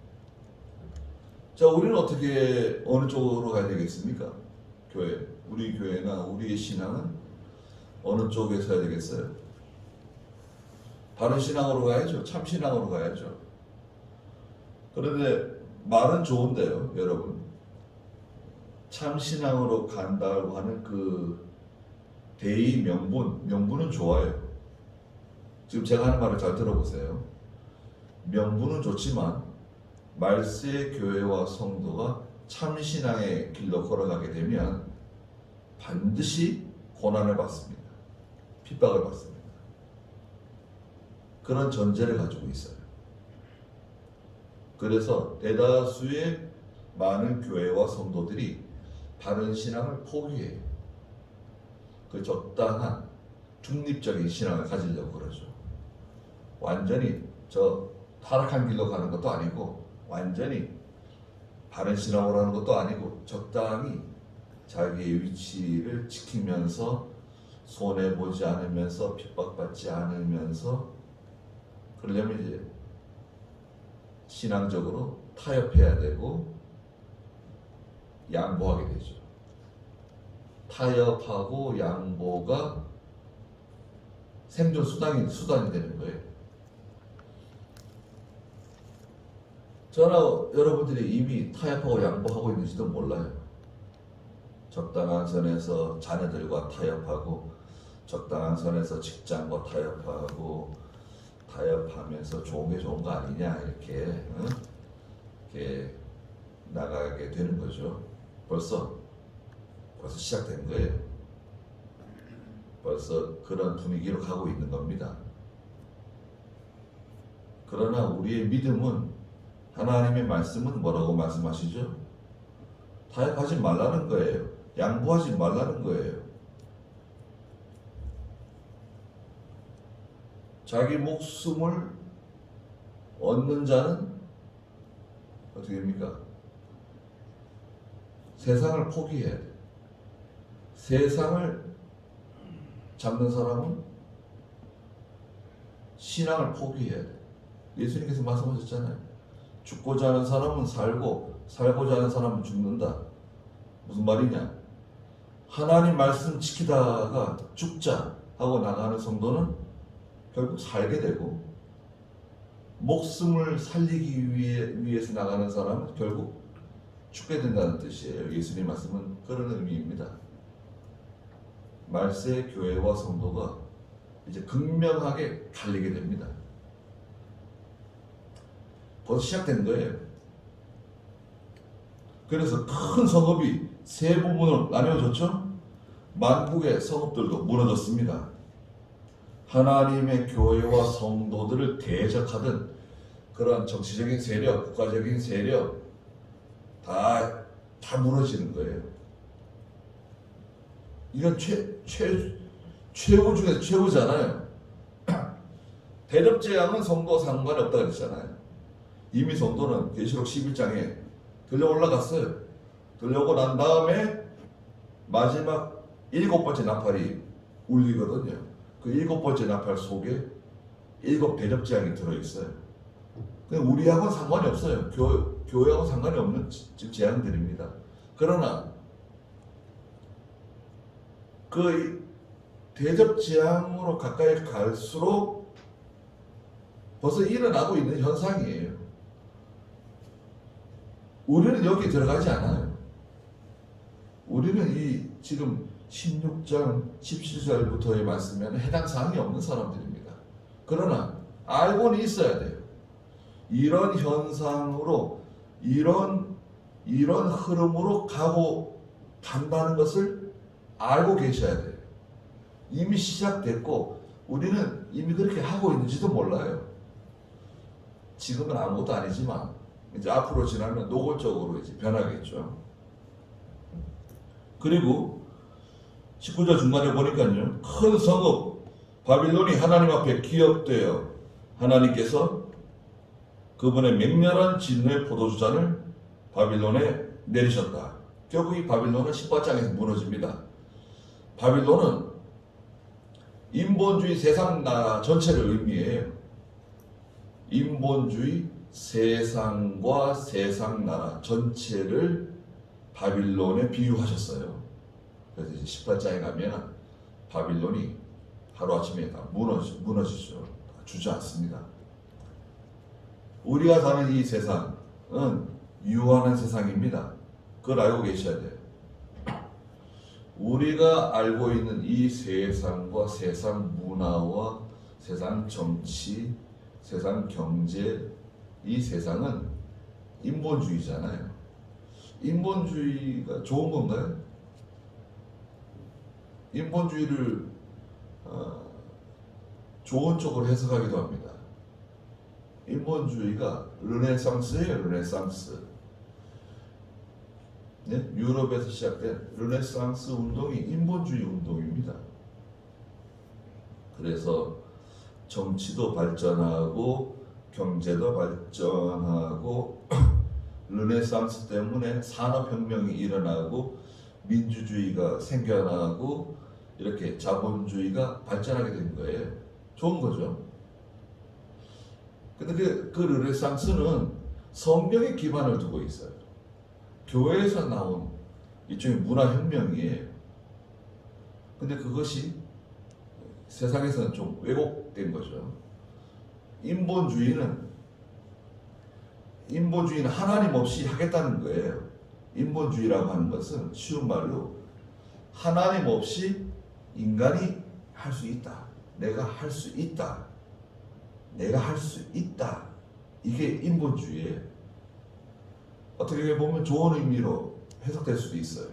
자, 우리는 어떻게 어느 쪽으로 가야 되겠습니까? 교회, 우리 교회나 우리의 신앙은 어느 쪽에 서야 되겠어요? 바른 신앙으로 가야죠. 참 신앙으로 가야죠. 그런데 말은 좋은데요, 여러분. 참 신앙으로 간다고 하는 그 대의 명분은 좋아요. 지금 제가 하는 말을 잘 들어보세요. 명분은 좋지만 말세 교회와 성도가 참 신앙의 길로 걸어가게 되면 반드시 고난을 받습니다. 핍박을 받습니다. 그런 전제를 가지고 있어요. 그래서 대다수의 많은 교회와 성도들이 바른 신앙을 포기해요. 그 적당한 중립적인 신앙을 가지려고 그러죠. 완전히 저 타락한 길로 가는 것도 아니고 완전히 바른 신앙으로 하는 것도 아니고 적당히 자기의 위치를 지키면서 손해보지 않으면서 핍박받지 않으면서 그러려면 이제 신앙적으로 타협해야 되고 양보하게 되죠. 타협하고 양보가 생존 수단이 되는 거예요. 저나 여러분들이 이미 타협하고 양보하고 있는지도 몰라요. 적당한 선에서 자녀들과 타협하고 적당한 선에서 직장과 타협하면서 좋은 게 좋은 거 아니냐 이렇게 나가게 되는 거죠. 벌써 시작된 거예요. 벌써 그런 분위기로 가고 있는 겁니다. 그러나 우리의 믿음은 하나님의 말씀은 뭐라고 말씀하시죠? 타협하지 말라는 거예요. 양보하지 말라는 거예요. 자기 목숨을 얻는 자는 어떻게 됩니까? 세상을 포기해야 돼. 세상을 잡는 사람은 신앙을 포기해야 돼. 예수님께서 말씀하셨잖아요. 죽고자 하는 사람은 살고 살고자 하는 사람은 죽는다. 무슨 말이냐? 하나님 말씀 지키다가 죽자 하고 나가는 성도는 결국 살게 되고 목숨을 살리기 위해서 나가는 사람은 결국 죽게 된다는 뜻이에요. 예수님 말씀은 그런 의미입니다. 말세 교회와 성도가 이제 극명하게 갈리게 됩니다. 벌써 시작된 거예요. 그래서 큰 성읍이 세 부분으로 나뉘어졌죠. 만국의 성읍들도 무너졌습니다. 하나님의 교회와 성도들을 대적하던 그런 정치적인 세력, 국가적인 세력 다 무너지는 거예요. 이건 최후 중에서 최후잖아요. 대접재앙은 성도와 상관이 없다 그랬잖아요. 이미 성도는 계시록 11장에 들려 올라갔어요. 들려오고 난 다음에 마지막 7번째 나팔이 울리거든요. 그 7번째 나팔 속에 7 대접재앙이 들어있어요. 우리하고는 상관이 없어요. 교회하고 상관이 없는 지금 재앙들입니다. 그러나 그 대접재앙으로 가까이 갈수록 벌써 일어나고 있는 현상이에요. 우리는 여기 들어가지 않아요. 우리는 이 지금 16장 17절부터의 말씀에는 해당 사항이 없는 사람들입니다. 그러나 알고는 있어야 돼요. 이런 현상으로 이런 흐름으로 간다는 것을 알고 계셔야 돼요. 이미 시작됐고 우리는 이미 그렇게 하고 있는지도 몰라요. 지금은 아무것도 아니지만 이제 앞으로 지나면 노골적으로 이제 변하겠죠. 그리고 19절 중간에 보니까요, 큰 성읍 바빌론이 하나님 앞에 기업되어 하나님께서 그분의 맹렬한 진노의 포도주잔을 바빌론에 내리셨다. 결국 이 바빌론은 18장에서 무너집니다. 바빌론은 인본주의 세상 나라 전체를 의미해요. 인본주의 세상과 세상 나라 전체를 바빌론에 비유하셨어요. 그래서 이제 18장에 가면 바빌론이 하루아침에 다 무너지죠. 다 주저앉습니다. 우리가 사는 이 세상은 유한한 세상입니다. 그걸 알고 계셔야 돼요. 우리가 알고 있는 이 세상과 세상 문화와 세상 정치, 세상 경제, 이 세상은 인본주의잖아요. 인본주의가 좋은 건가요? 인본주의를 좋은 쪽으로 해석하기도 합니다. 인본주의가 르네상스예요. 르네상스. 네? 유럽에서 시작된 르네상스 운동이 인본주의 운동입니다. 그래서 정치도 발전하고 경제도 발전하고 르네상스 때문에 산업혁명이 일어나고 민주주의가 생겨나고 이렇게 자본주의가 발전하게 된 거예요. 좋은 거죠. 근데 그 르네상스는 성경에 기반을 두고 있어요. 교회에서 나온 일종의 문화혁명이에요. 근데 그것이 세상에서는 좀 왜곡된 거죠. 인본주의는 하나님 없이 하겠다는 거예요. 인본주의라고 하는 것은 쉬운 말로 하나님 없이 인간이 할 수 있다. 내가 할 수 있다. 내가 할 수 있다. 이게 인본주의예요. 어떻게 보면 좋은 의미로 해석될 수도 있어요.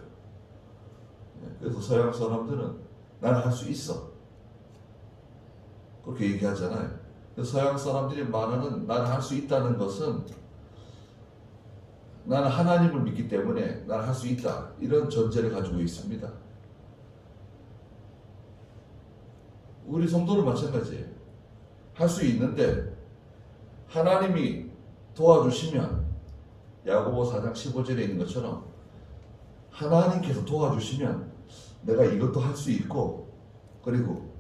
그래서 서양 사람들은 나는 할 수 있어. 그렇게 얘기하잖아요. 서양 사람들이 말하는 나는 할 수 있다는 것은 나는 하나님을 믿기 때문에 나는 할 수 있다. 이런 전제를 가지고 있습니다. 우리 성도는 마찬가지예요. 할 수 있는데 하나님이 도와주시면 야고보 4장 15절에 있는 것처럼 하나님께서 도와주시면 내가 이것도 할 수 있고 그리고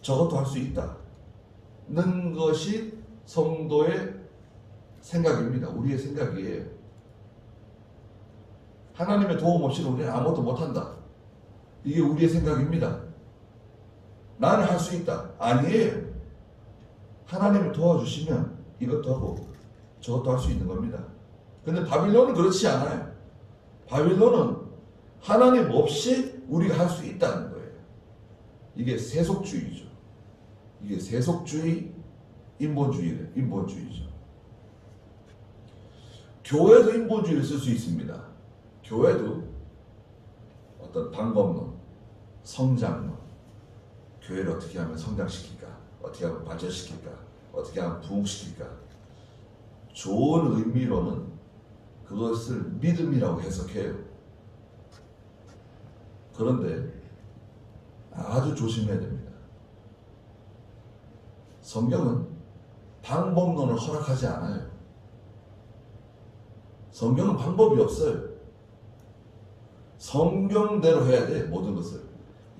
저것도 할 수 있다는 것이 성도의 생각입니다. 우리의 생각이에요. 하나님의 도움 없이는 우리는 아무것도 못한다. 이게 우리의 생각입니다. 나는 할 수 있다. 아니에요. 하나님이 도와주시면 이것도 하고 저것도 할 수 있는 겁니다. 근데 바빌론은 그렇지 않아요. 바빌론은 하나님 없이 우리가 할 수 있다는 거예요. 이게 세속주의죠. 이게 세속주의, 인본주의죠. 교회도 인본주의를 쓸 수 있습니다. 교회도 어떤 방법론, 성장론, 교회를 어떻게 하면 성장시킬까, 어떻게 하면 발전시킬까, 어떻게 하면 부흥시킬까. 좋은 의미로는 그것을 믿음이라고 해석해요. 그런데 아주 조심해야 됩니다. 성경은 방법론을 허락하지 않아요. 성경은 방법이 없어요. 성경대로 해야 돼, 모든 것을.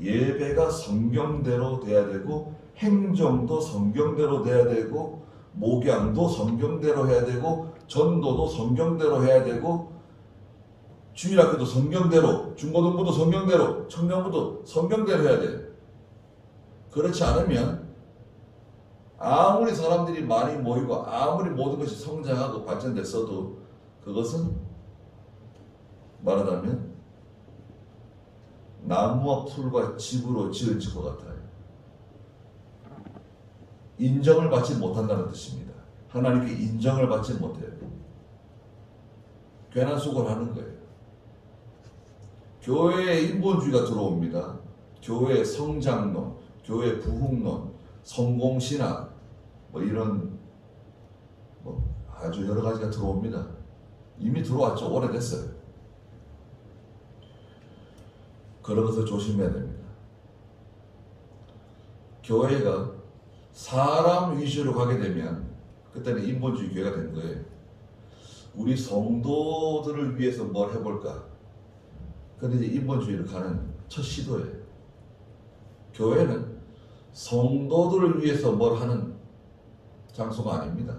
예배가 성경대로 돼야 되고, 행정도 성경대로 돼야 되고, 목양도 성경대로 해야 되고, 전도도 성경대로 해야 되고, 주일학교도 성경대로, 중고등부도 성경대로, 청년부도 성경대로 해야 돼. 그렇지 않으면 아무리 사람들이 많이 모이고 아무리 모든 것이 성장하고 발전됐어도 그것은 말하자면 나무와 풀과 집으로 지어질 것 같아요. 인정을 받지 못한다는 뜻입니다. 하나님께 인정을 받지 못해요. 괜한 수고를 하는 거예요. 교회에 인본주의가 들어옵니다. 교회 성장론, 교회 부흥론, 성공신학, 이런 아주 여러 가지가 들어옵니다. 이미 들어왔죠. 오래됐어요. 그런 것을 조심해야 됩니다. 교회가 사람 위주로 가게 되면 그때는 인본주의 교회가 된 거예요. 우리 성도들을 위해서 뭘 해볼까? 그런데 이제 인본주의를 가는 첫 시도예요. 교회는 성도들을 위해서 뭘 하는 장소가 아닙니다.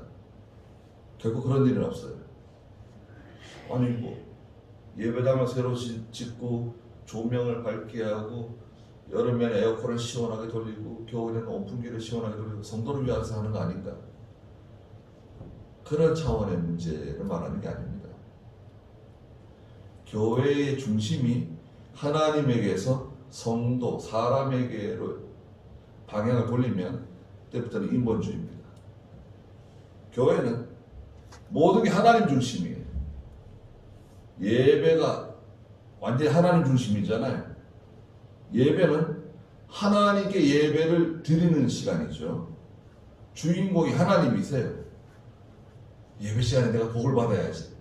결국 그런 일은 없어요. 아니 예배당을 새로 짓고 조명을 밝게 하고 여름에는 에어컨을 시원하게 돌리고 겨울에는 온풍기를 시원하게 돌리고 성도를 위해서 하는 거 아닌가? 그런 차원의 문제를 말하는 게 아닙니다. 교회의 중심이 하나님에게서 성도, 사람에게로 방향을 돌리면 그때부터는 인본주의입니다. 교회는 모든 게 하나님 중심이에요. 예배가 완전히 하나님 중심이잖아요. 예배는 하나님께 예배를 드리는 시간이죠. 주인공이 하나님이세요. 예배 시간에 내가 복을 받아야지.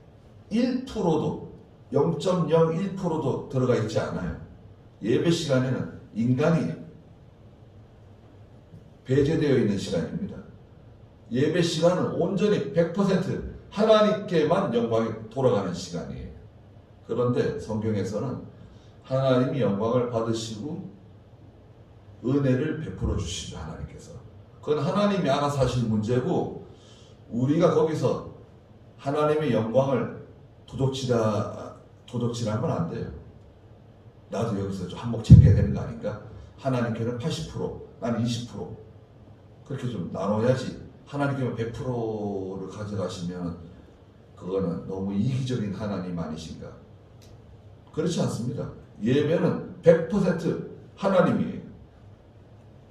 1%도 0.01%도 들어가 있지 않아요. 예배 시간에는 인간이 배제되어 있는 시간입니다. 예배 시간은 온전히 100% 하나님께만 영광이 돌아가는 시간이에요. 그런데 성경에서는 하나님이 영광을 받으시고 은혜를 베풀어 주시죠. 하나님께서. 그건 하나님이 알아서 하실 문제고 우리가 거기서 하나님의 영광을 도적질하면 안 돼요. 나도 여기서 좀 한몫 챙겨야 되는 거 아닌가? 하나님께는 80%, 나는 20%. 그렇게 좀 나눠야지. 하나님께만 100%를 가져가시면 그거는 너무 이기적인 하나님 아니신가? 그렇지 않습니다. 예배는 100% 하나님이에요.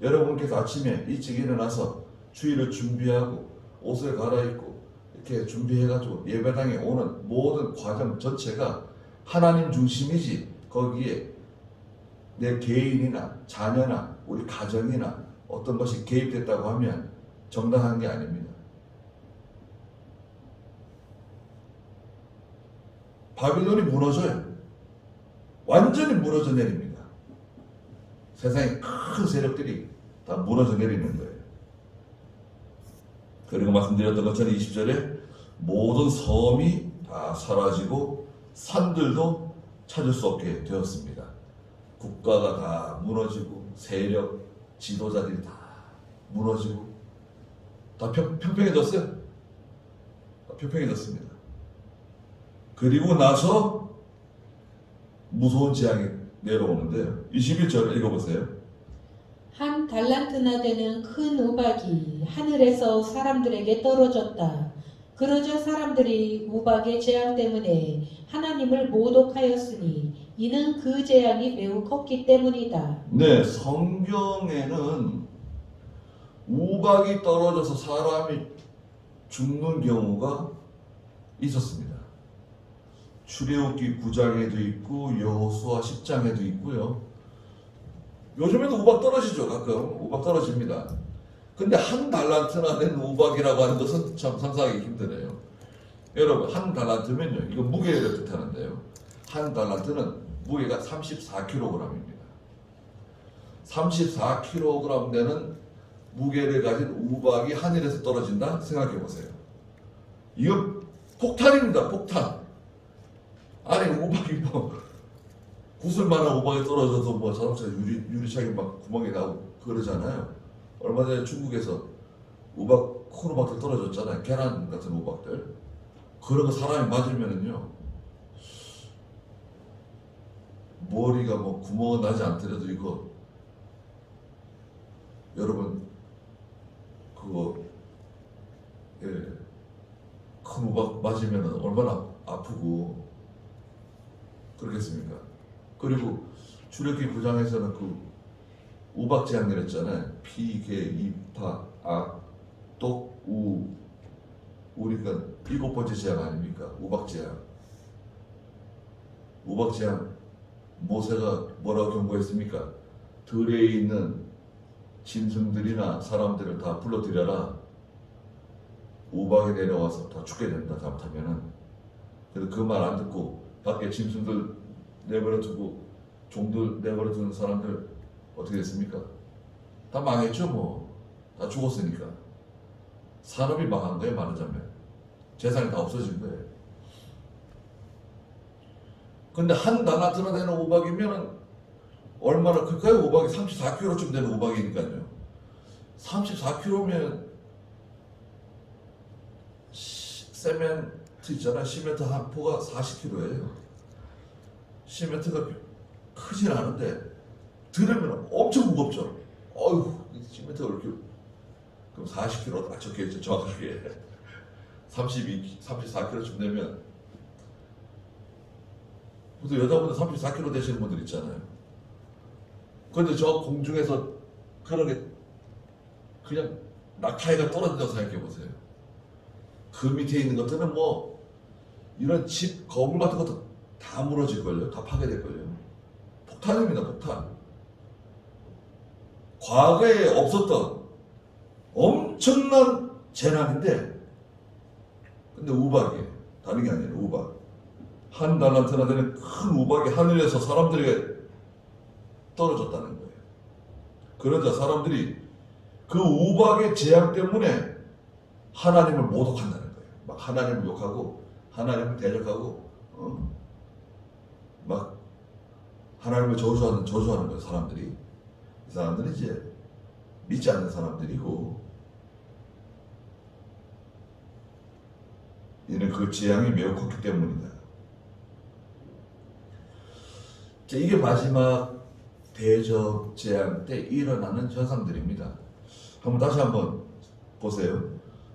여러분께서 아침에 일찍 일어나서 주일을 준비하고 옷을 갈아입고 이렇게 준비해가지고 예배당에 오는 모든 과정 전체가 하나님 중심이지 거기에 내 개인이나 자녀나 우리 가정이나 어떤 것이 개입됐다고 하면 정당한 게 아닙니다. 바빌론이 무너져요. 완전히 무너져 내립니다. 세상의 큰 세력들이 다 무너져 내리는 거예요. 그리고 말씀드렸던 것처럼 20절에 모든 섬이 다 사라지고 산들도 찾을 수 없게 되었습니다. 국가가 다 무너지고 세력, 지도자들이 다 무너지고 다 평평해졌어요. 다 평평해졌습니다. 그리고 나서 무서운 재앙이 내려오는데요. 21절 읽어보세요. 한 달란트나 되는 큰 우박이 하늘에서 사람들에게 떨어졌다. 그러자 사람들이 우박의 재앙 때문에 하나님을 모독하였으니 이는 그 재앙이 매우 컸기 때문이다. 네, 성경에는 우박이 떨어져서 사람이 죽는 경우가 있었습니다. 출애굽기 9장에도 있고 여호수아 10장에도 있고요. 요즘에도 우박 떨어지죠. 가끔 우박 떨어집니다. 근데 한 달란트나 된 우박이라고 하는 것은 참 상상하기 힘드네요. 여러분, 한 달란트면요, 이거 무게를 뜻하는데요, 한 달란트는 무게가 34kg입니다. 34kg 되는 무게를 가진 우박이 하늘에서 떨어진다? 생각해 보세요. 이건 폭탄입니다. 폭탄. 아니, 우박이 뭐 구슬만한 우박이 떨어져서 뭐 자동차 유리창에 막 구멍이 나고 그러잖아요. 얼마 전에 중국에서 우박, 큰 우박들 떨어졌잖아요. 계란 같은 우박들. 그런 거 사람이 맞으면은요, 머리가 뭐 구멍은 나지 않더라도 이거, 여러분, 그거, 예, 큰 우박 맞으면 얼마나 아프고 그렇겠습니까? 그리고 주력기 부장에서는 그 우박 제약 내렸잖아요. 피, 개, 이파, 악, 똑, 우. 우리가 7번째 제약 아닙니까? 우박 제약. 우박 제약 모세가 뭐라고 경고했습니까? 들에 있는 짐승들이나 사람들을 다 불러들여라. 우박에 내려와서 다 죽게 된다, 잘못하면은. 그래서 그 말 안 듣고 밖에 짐승들 내버려 두고 종들 내버려 두는 사람들 어떻게 됐습니까? 다 망했죠, 뭐. 다 죽었으니까. 산업이 망한 거예요, 말하자면. 재산이 다 없어진 거예요. 근데 한 달란트나 되는 우박이면 얼마나 클까요? 우박이 34kg쯤 되는 우박이니까요. 34kg면 세멘트 있잖아요. 시멘트 한 포가 40kg예요. 시멘트가 크진 않은데 들으면 엄청 무겁죠. 어휴, 시멘트가 이렇게, 그럼 40kg 딱 적혀있죠, 정확하게. 34kg쯤 되면, 보통 여자분들 34kg 되시는 분들 있잖아요. 근데 저 공중에서 그렇게 그냥 낙하해가 떨어진다고 생각해 보세요. 그 밑에 있는 것들은 뭐 이런 집 건물 같은 것도 다 무너질걸요. 다 파괴될걸요. 폭탄입니다. 폭탄. 과거에 없었던 엄청난 재난인데, 근데 우박이에요. 다른 게 아니에요. 우박. 한 달란트나 되는 큰 우박이 하늘에서 사람들에게 떨어졌다는 거예요. 그러자 사람들이 그 우박의 재앙 때문에 하나님을 모독한다는 거예요. 막 하나님을 욕하고 하나님을 대적하고 막 하나님을 저주하는 거예요. 사람들이. 이 사람들은 이제 믿지 않는 사람들이고, 이는 그 재앙이 매우 컸기 때문이다. 이게 마지막 대적 재앙 때 일어나는 현상들입니다. 다시 한번 보세요.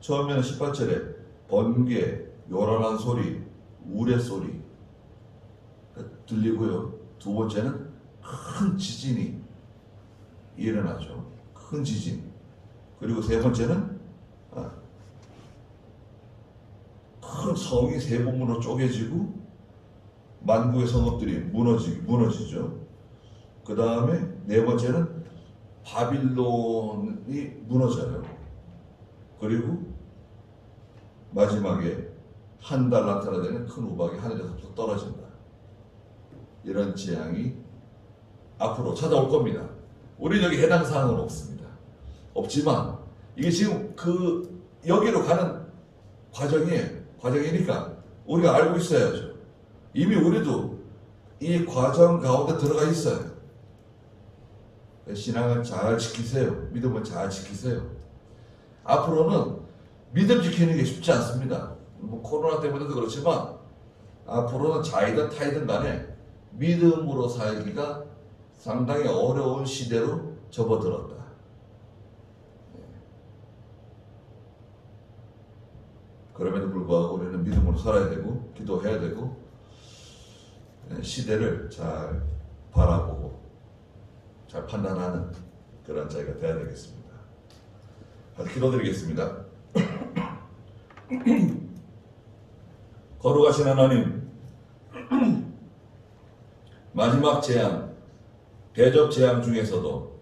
처음에는 18절에 번개, 요란한 소리, 우레소리 들리고요. 두 번째는 큰 지진이 일어나죠. 큰 지진. 그리고 세 번째는 큰 성이 세 부분으로 쪼개지고 만국의 성읍들이 무너지죠. 그 다음에 네 번째는 바빌론이 무너져요. 그리고 마지막에 한 달란트나 되는 큰 우박이 하늘에서 떨어진다. 이런 재앙이 앞으로 찾아올 겁니다. 우리 여기 해당 사항은 없습니다. 없지만 이게 지금 여기로 가는 과정이니까 우리가 알고 있어야죠. 이미 우리도 이 과정 가운데 들어가 있어요. 신앙을 잘 지키세요. 믿음을 잘 지키세요. 앞으로는 믿음 지키는 게 쉽지 않습니다. 뭐 코로나 때문에도 그렇지만 앞으로는 자이든 타이든 간에 믿음으로 살기가 상당히 어려운 시대로 접어들었다. 그럼에도 불구하고 우리는 믿음으로 살아야 되고 기도해야 되고 시대를 잘 바라보고 잘 판단하는 그런 자리가 되어야 되겠습니다. 기도드리겠습니다. 거룩하신 하나님, 마지막 재앙, 대접 재앙 중에서도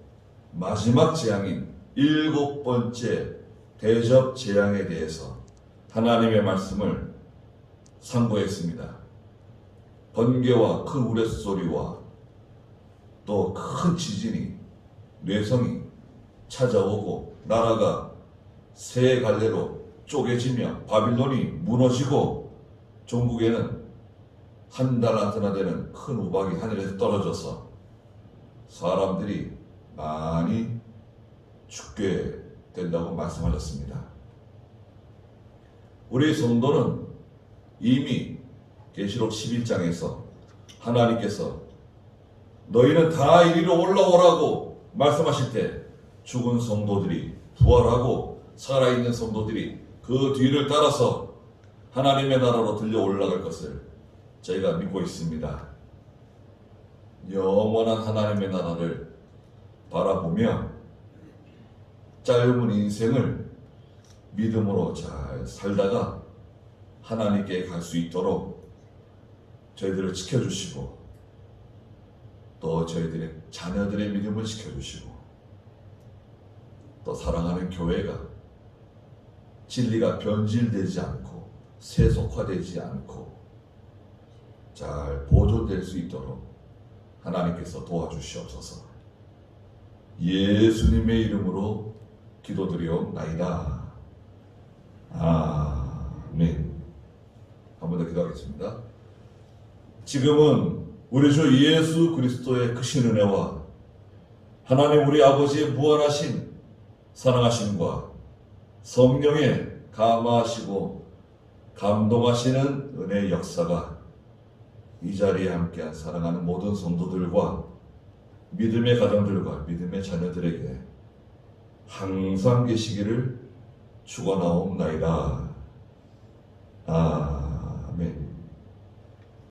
마지막 재앙인 7번째 대접 재앙에 대해서 하나님의 말씀을 상고했습니다. 번개와 큰 우레소리와 또 큰 지진이 뇌성이 찾아오고 나라가 세 갈래로 쪼개지며 바빌론이 무너지고 종국에는 한 달란트나 되는 큰 우박이 하늘에서 떨어져서 사람들이 많이 죽게 된다고 말씀하셨습니다. 우리 성도는 이미 계시록 11장에서 하나님께서 너희는 다 이리로 올라오라고 말씀하실 때 죽은 성도들이 부활하고 살아있는 성도들이 그 뒤를 따라서 하나님의 나라로 들려 올라갈 것을 저희가 믿고 있습니다. 영원한 하나님의 나라를 바라보며 짧은 인생을 믿음으로 잘 살다가 하나님께 갈 수 있도록 저희들을 지켜주시고 또 저희들의 자녀들의 믿음을 지켜주시고 또 사랑하는 교회가 진리가 변질되지 않고 세속화되지 않고 잘 보존될 수 있도록 하나님께서 도와주시옵소서. 예수님의 이름으로 기도드리옵나이다. 아멘. 한 번 더 기도하겠습니다. 지금은 우리 주 예수 그리스도의 크신 은혜와 하나님 우리 아버지의 무한하신 사랑하심과 성령의 감화하시고 감동하시는 은혜의 역사가 이 자리에 함께한 사랑하는 모든 성도들과 믿음의 가정들과 믿음의 자녀들에게 항상 계시기를 축원하옵나이다.